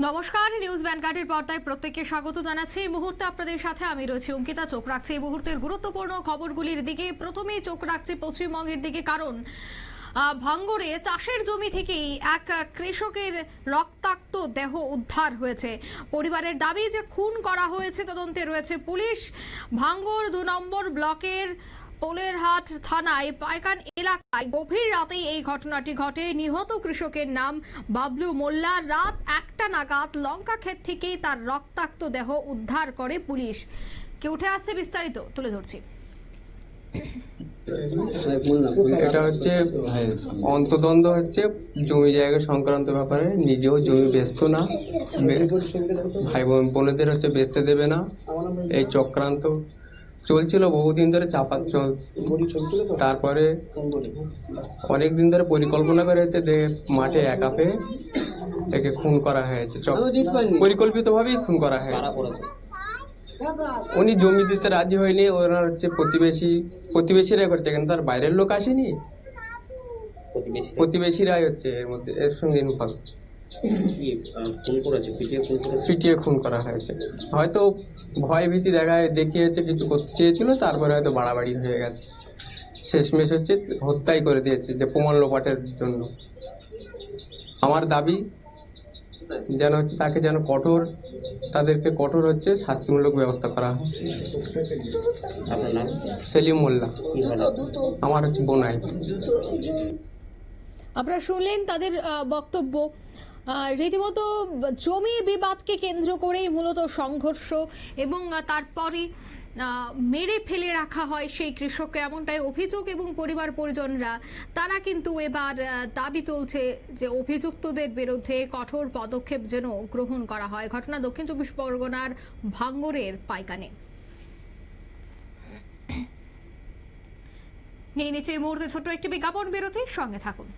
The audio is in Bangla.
নমস্কার, নিউজ ভ্যানগার্ডের পর্দায় প্রত্যেককে স্বাগত জানাচ্ছি। এই মুহূর্তে আপনাদের সাথে আমি রয়েছি অঙ্কিতা। চোখ রাখছি এই মুহূর্তের গুরুত্বপূর্ণ খবরগুলির দিকে। প্রথমেই চোখ রাখছি পশ্চিমবঙ্গের দিকে, কারণ ভাঙ্গরে চাষের জমি থেকেই এক কৃষকের রক্তাক্ত দেহ উদ্ধার হয়েছে। পরিবারের দাবি যে খুন করা হয়েছে, তদন্তে রয়েছে পুলিশ। ভাঙ্গর ২ নম্বর ব্লকের পোলেরহাট থানায় পাইকান এলাকায় গভীর রাতেই এই ঘটনাটি ঘটে। নিহত কৃষকের নাম বাবলু মোল্লা। রাত ১টা নাগাদ লঙ্কা ক্ষেত থেকেই তার রক্তাক্ত দেহ উদ্ধার করে পুলিশ। কে উঠে আসছে বিস্তারিত তুলে ধরছি। এটা হচ্ছে অন্তদ্বন্দ্ব হচ্ছে জমি জায়গা সংক্রান্ত ব্যাপারে। নিজেও জমি বেচতো না, ভাই বোনেদের হচ্ছে বেচতে দেবে না, এই চক্রান্ত চলছিল বহুদিন ধরে। তারপরে অনেক দিন ধরে পরিকল্পনা করে হচ্ছে মাঠে একা পেয়ে একে খুন করা হয়েছে। পরিকল্পিতভাবেই খুন করা হয়েছে। উনি জমি দিতে রাজি হয়নি, ওরা হচ্ছে প্রতিবেশীরাই করছে, কেন তার বাইরের লোক আসেনি, প্রতিবেশীরাই হচ্ছে এর সঙ্গে ইনভলভ। পিটিয়ে খুন করা হয়েছে। হয়তো ভয় ভীতি দেখিয়েছে, কিছু করতে চেয়েছিল, তারপরে হয়তো বাড়াবাড়ি হয়ে গেছে। শেষমেশ হচ্ছে হত্যাই করে দিয়েছে, যে প্রমাণ লোপাটের জন্য। আমার দাবি যেন হচ্ছে তাকে যেন তাদেরকে কঠোর হচ্ছে শাস্তিমূলক ব্যবস্থা করা হয়। সেলিম মোল্লা আমার হচ্ছে বোনাই। আপনারা শুনলেন তাদের বক্তব্য। রীতিমতো জমি বিবাদকে কেন্দ্র করেই মূলত সংঘর্ষ, এবং তারপরে মেরে ফেলে রাখা হয় সেই কৃষককে, এমনটাই অভিযোগ। এবং পরিবার পরিজনরা তারা কিন্তু এবার দাবি তুলছে যে অভিযুক্তদের বিরুদ্ধে কঠোর পদক্ষেপ যেন গ্রহণ করা হয়। ঘটনা দক্ষিণ ২৪ পরগনার ভাঙ্গরের পাইকানে। নিয়ে নিচে এই মুহূর্তে ছোট্ট একটি বিজ্ঞাপন বিরতি, সঙ্গে থাকুন।